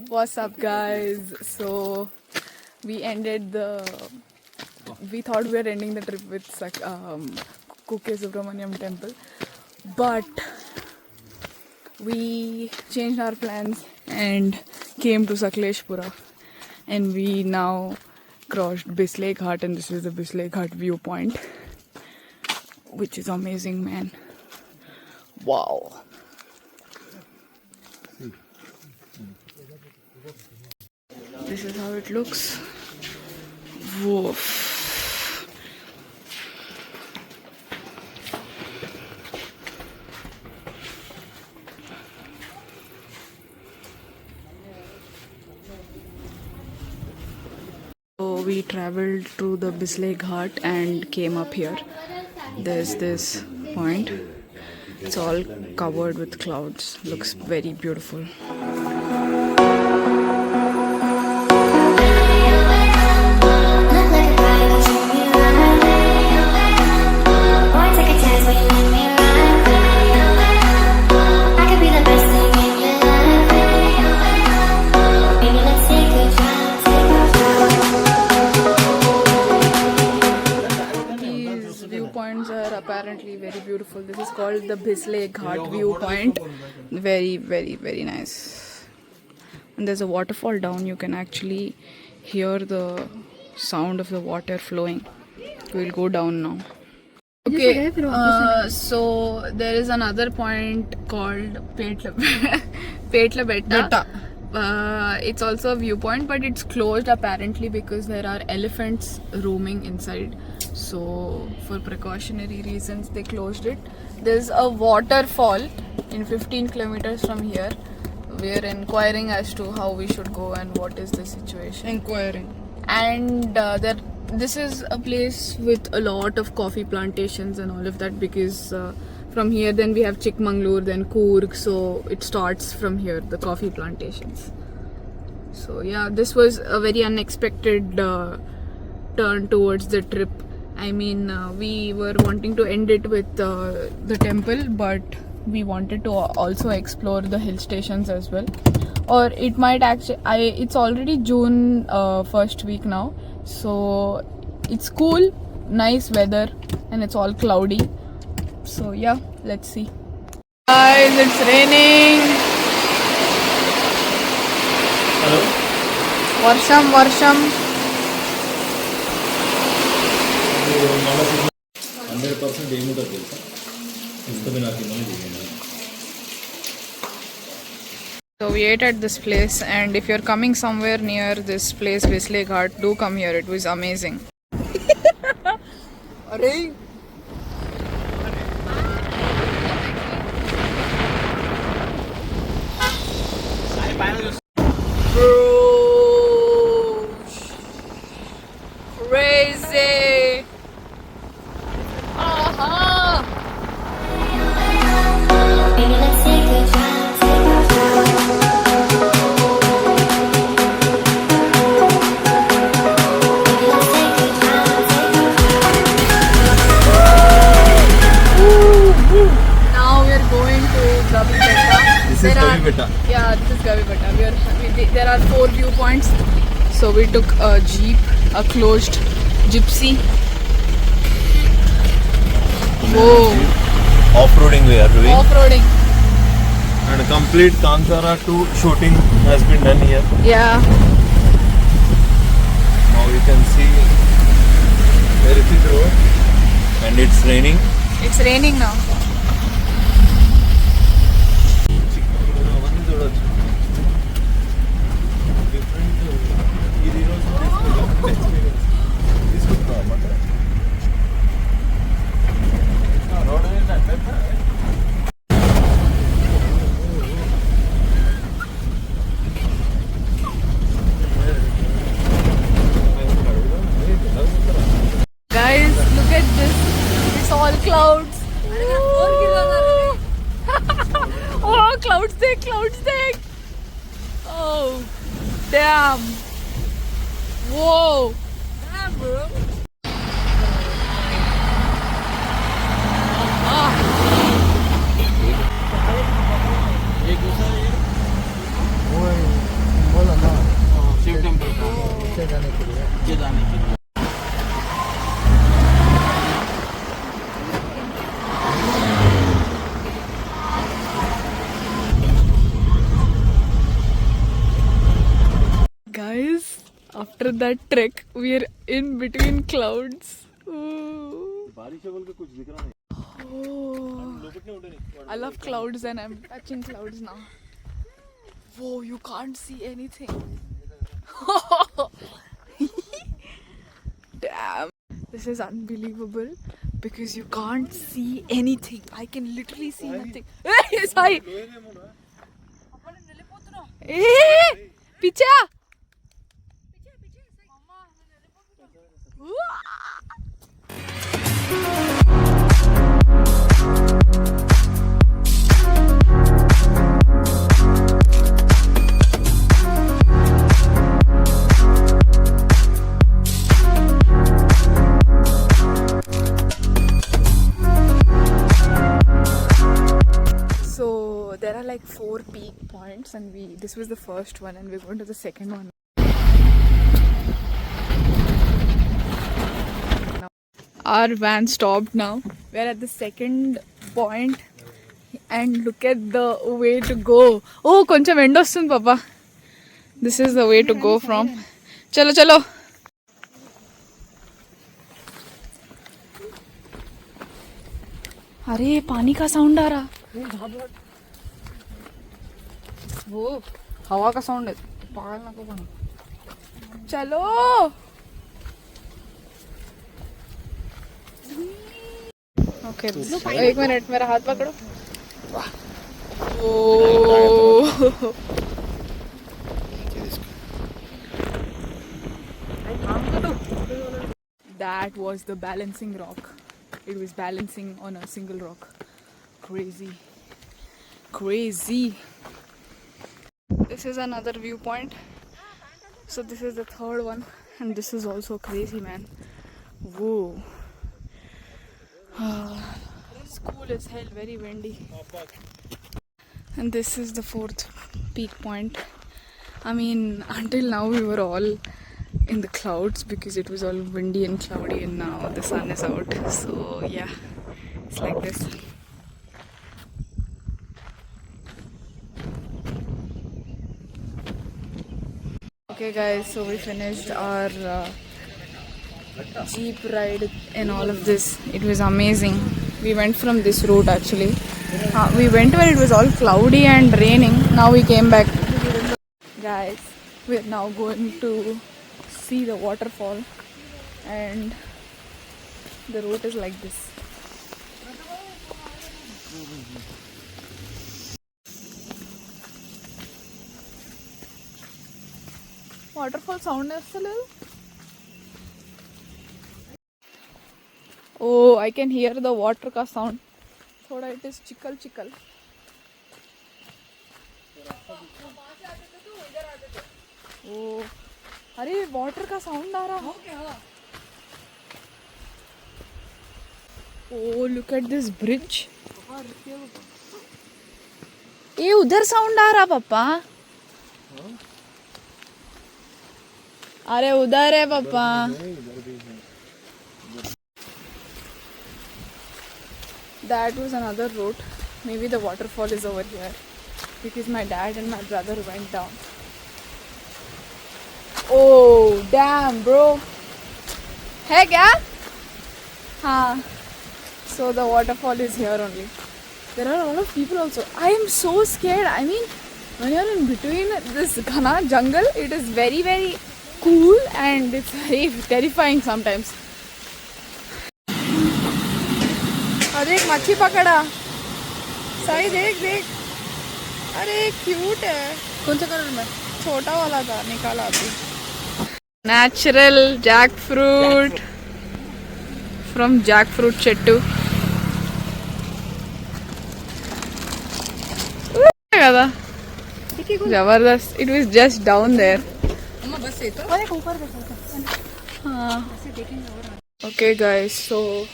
What's up, guys? So we thought we were ending the trip with Kukke Subramaniam temple, but we changed our plans and came to Sakleshpura, and we now crossed Bisley Ghat, and this is the Bisley Ghat viewpoint, which is amazing, man. Wow. This is how it looks. Woof. So we traveled to the Bisley Ghat and came up here. There's this point. It's all covered with clouds. Looks very beautiful. Apparently very beautiful. This is called the Bisley Ghat viewpoint. Very, very, very nice. And there's a waterfall down. You can actually hear the sound of the water flowing. We'll go down now. Okay, so there is another point called Petla Betta. It's also a viewpoint, but it's closed apparently because there are elephants roaming inside. So for precautionary reasons they closed it. There's a waterfall in 15 kilometers from here. We are inquiring as to how we should go and what is the situation. Inquiring. And this is a place with a lot of coffee plantations and all of that, because from here then we have Chikmagalur, then Coorg, so it starts from here, the coffee plantations. So yeah, this was a very unexpected turn towards the trip. I mean, we were wanting to end it with the temple, but we wanted to also explore the hill stations as well. Or it might actually, it's already June first week now, so it's cool, nice weather, and it's all cloudy. So yeah, let's see. Guys, it's raining. Hello? Varsham. 100% ఏముంటుంది తెలుసా ఇష్టమే నాకు ఇమ్మని దిగండి. So we ate at this place, and if you're coming somewhere near this place, Bisley Ghat, do come here. It was amazing. Bro, crazy. This is Gavi Betta. Yeah, this is Gavi Betta. There are 4 viewpoints. So we took a jeep, a closed gypsy. Whoa. Off-roading we are doing. Off-roading. And complete Kansara 2 shooting has been done here. Yeah. Now you can see there is the road and it's raining. It's raining now. Guys, look at this. It's all clouds. Oh, clouds there. Oh, damn. Whoa. Damn, bro. नीचे जाने के लिए Guys, after that trek, we are in between clouds. Ooh. बारिश है बोल के कुछ दिख रहा नहीं Oh. I love clouds and I'm touching clouds now. Whoa, you can't see anything. Damn. This is unbelievable because you can't see anything. I can literally see nothing. Hey, Sai! Hey! Picha! So there are like 4 peak points and this was the first one and we're going to the second one. Our van stopped now. We're at the second point and look at the way to go. Oh, koncham end ostundi papa. This is the way to go from. Chalo chalo. अरे पानी का sound आ रहा. वो हवा का sound है. पागल ना को बनो. चलो. ओके एक मिनट मेरा हाथ पकड़ो. ओह that was the balancing rock. It was balancing on a single rock. Crazy. This is another viewpoint. So this is the third one and this is also crazy, man. Whoa. It's cool as hell, very windy. And this is the fourth peak point. I mean, until now we were all in the clouds because it was all windy and cloudy and now the sun is out. So yeah, it's like this. Okay guys, so we finished our jeep ride and all of this. It was amazing. We went from this route actually. We went when it was all cloudy and raining. Now we came back. Guys, we are now going to see the waterfall and the route is like this. Waterfall sound is a little. Oh, I can hear the water ka sound. Thoda it is chickle. Oh, अरे water का sound आ रहा है. Oh, look at this bridge. ये उधर sound आ रहा पापा. अरे उधर है पापा. That was another route. Maybe the waterfall is over here because my dad and my brother went down. Oh damn, bro. Hey kya? हाँ. So the waterfall is here only. There are a lot of people also. I am so scared. I mean, when you're in between this ghana jungle, it is very, very cool and it's very terrifying sometimes. अरे एक मच्छी पकड़ा. सही देख. अरे cute है. कौन सा कलर में? छोटा वाला था, निकाला अभी. Natural jackfruit from jackfruit chettu. Jabardast. It was just down there. Okay guys, so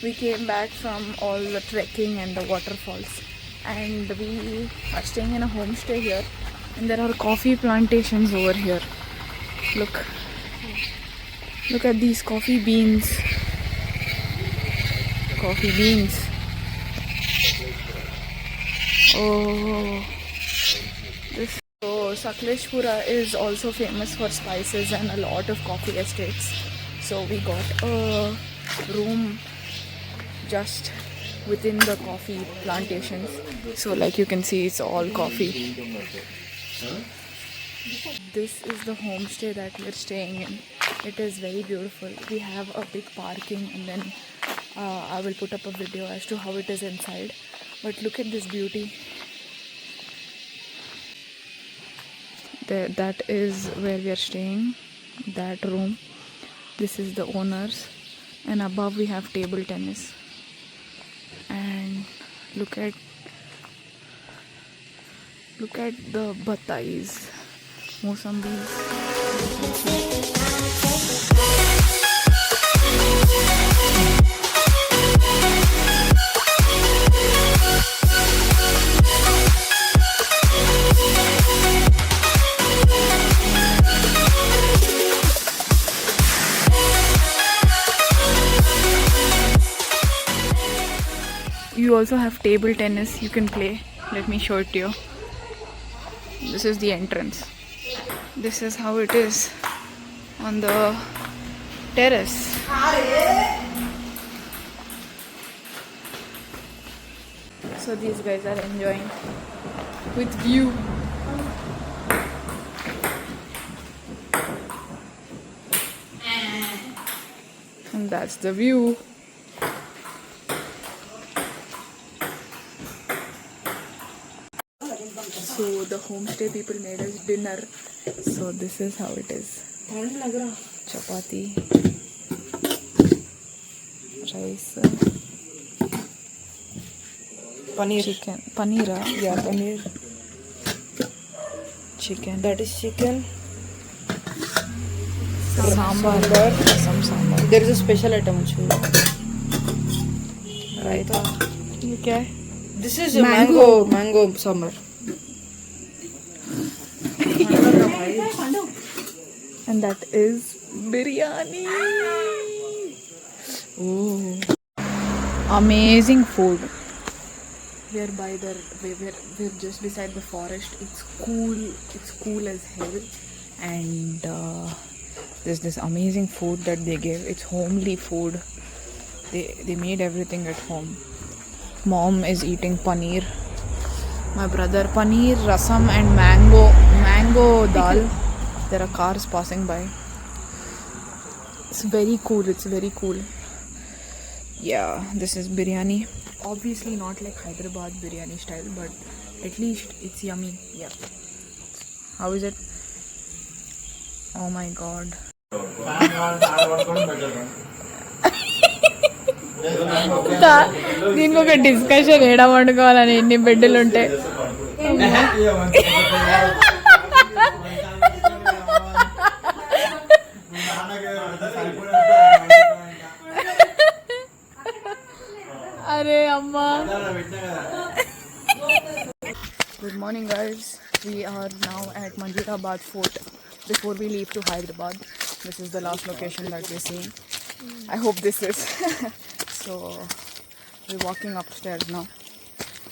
we came back from all the trekking and the waterfalls and we are staying in a homestay here and there are coffee plantations over here. Look, Look at these coffee beans. Coffee beans. Oh, this. So Sakleshpura is also famous for spices and a lot of coffee estates. So we got a room just within the coffee plantations. So like you can see, it's all coffee. This is the homestay that we're staying in. It is very beautiful. We have a big parking, and then I will put up a video as to how it is inside. But look at this beauty. That is where we are staying, that room. This is the owners, and above we have table tennis. And look at the batais, mosambis. You also have table tennis you can play. Let me show it to you. This is the entrance. This is how it is on the terrace. So these guys are enjoying with view. And that's the view. So the homestay people made us dinner. So this is how it is. Chapati, rice, Paneer. chicken, paneera, Yeah, paneer. chicken, That is chicken. sambar, some sambar, There is a special item too. raita. Okay. This is a mango summer. And that is biryani. Oh, amazing food. We're just beside the forest. It's cool as hell. And there's this amazing food that they give. It's homely food. They made everything at home. Mom is eating paneer. My brother, paneer, rasam and mango dal. There are cars passing by. It's very cool. Yeah, this is biryani. Obviously not like Hyderabad biryani style, but at least it's yummy. Yeah. How is it? Oh my god. దీనికి ఒక discussion ఏడా వండుకోవాలని ఎన్ని బెడ్లు ఉంటాయి. అరే అమ్మా. Good morning guys. We are now at Manjirabad Fort before we leave to Hyderabad. This is the last location that we're seeing. I hope this is. So we're walking upstairs now.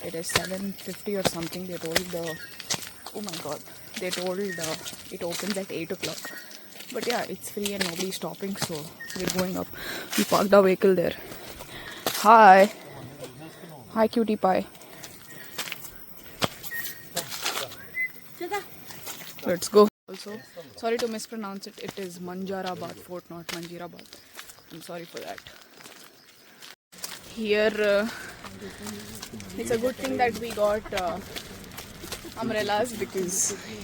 It is 7:50 or something. They told it opens at 8 o'clock. But yeah, it's free and nobody's stopping, so we're going up. We parked our vehicle there. Hi cutie pie. Let's go. Also, sorry to mispronounce it. It is Manjarabad Fort, not Manjirabad. I'm sorry for that. Here, it's a good thing that we got umbrellas because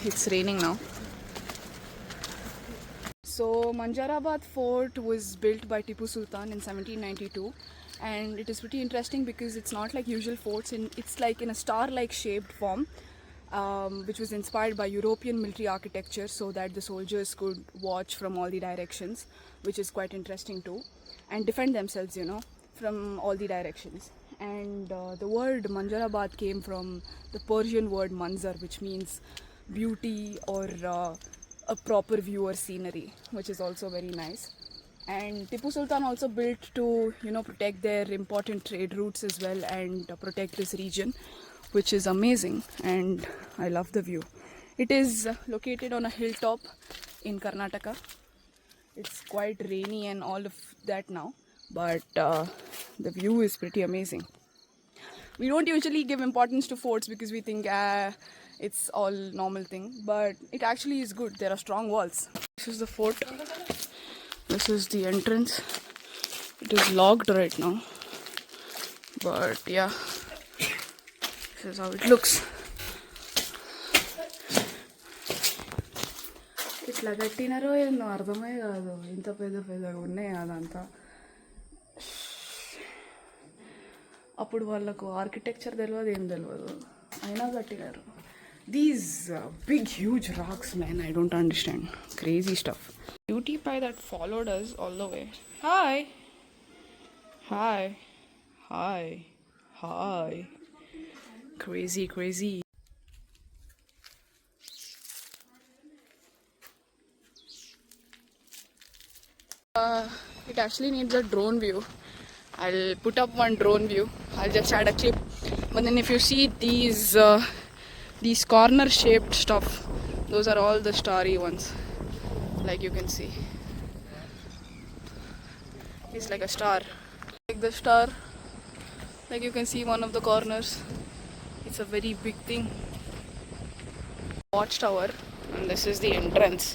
it's raining now. So Manjarabad Fort was built by Tipu Sultan in 1792, and it is pretty interesting because it's not like usual forts. It's like in a star-like shaped form, which was inspired by European military architecture so that the soldiers could watch from all the directions, which is quite interesting too, and defend themselves, from all the directions. And the word Manjarabad came from the Persian word manzar, which means beauty or a proper view or scenery, which is also very nice. And Tipu Sultan also built to, protect their important trade routes as well and protect this region, which is amazing. And I love the view. It is located on a hilltop in Karnataka. It's quite rainy and all of that now, but the view is pretty amazing. We don't usually give importance to forts because we think it's all normal thing, but it actually is good. There are strong walls. This is the fort. This is the entrance. It is locked right now, but yeah, this is how it looks. ఇట్లా కట్టినారో ఏందో అర్థమే కాదు, ఇంత పెద్ద పెద్దగా ఉన్నాయి అదంతా. అప్పుడు వాళ్ళకు ఆర్కిటెక్చర్ తెలియదు, ఏం తెలియదు, అయినా కట్టినారు. These big huge rocks, man, I don't understand. Crazy stuff. Cutie pie that followed us all the way. Hi. Hi. Hi. Hi. Crazy, crazy. It actually needs a drone view. I'll put up one drone view. I'll just add a clip. But then if you see these corner shaped stuff, those are all the starry ones, like you can see. It's like a star, like the star, like you can see one of the corners. It's a very big thing. Watchtower, and this is the entrance.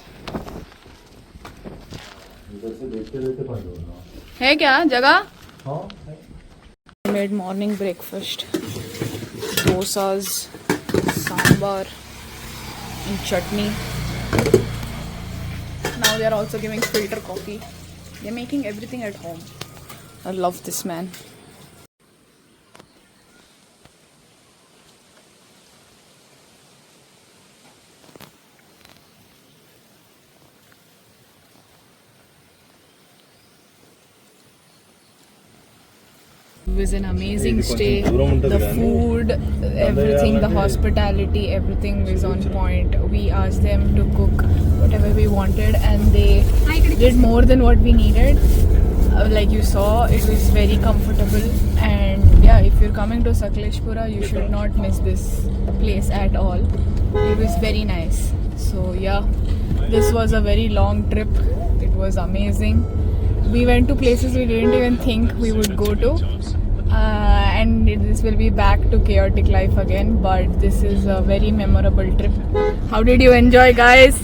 Hey, kya jagah? I made morning breakfast. Dosas, sambar, and chutney. Now they are also giving filter coffee. They're making everything at home. I love this, man. It was an amazing stay. The food, everything, the hospitality, everything was on point. We asked them to cook whatever we wanted and they did more than what we needed. Like you saw, it was very comfortable. And yeah, if you're coming to Sakleshpura, you should not miss this place at all. It was very nice. So yeah, this was a very long trip. It was amazing. We went to places we didn't even think we would go to. And this will be back to chaotic life again, but this is a very memorable trip. How did you enjoy, guys?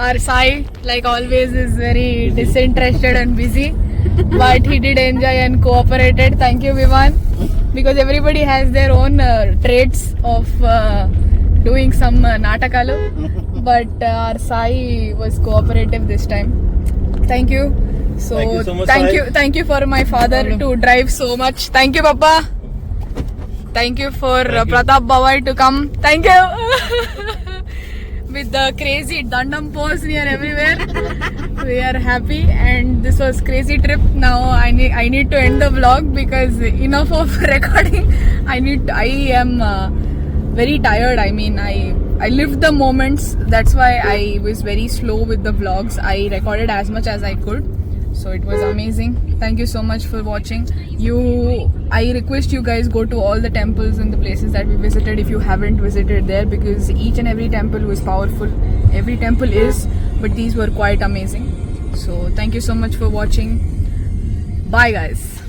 Our Sai, like always, is very disinterested and busy, but he did enjoy and cooperated. Thank you, Vivan, because everybody has their own traits of doing some natakalu, but our Sai was cooperative this time. Thank you. So thank you for my father to drive so much. Thank you, Papa. Thank you for Pratap Bawai to come. Thank you. With the crazy dandam pose near everywhere, we are happy, and this was crazy trip. Now I need to end the vlog because enough of recording. I am very tired. I mean, I lived the moments. That's why I was very slow with the vlogs. I recorded as much as I could. So it was amazing. Thank you so much for watching. I request you guys go to all the temples and the places that we visited if you haven't visited there, because each and every temple was powerful. Every temple is, but these were quite amazing. So thank you so much for watching. Bye, guys.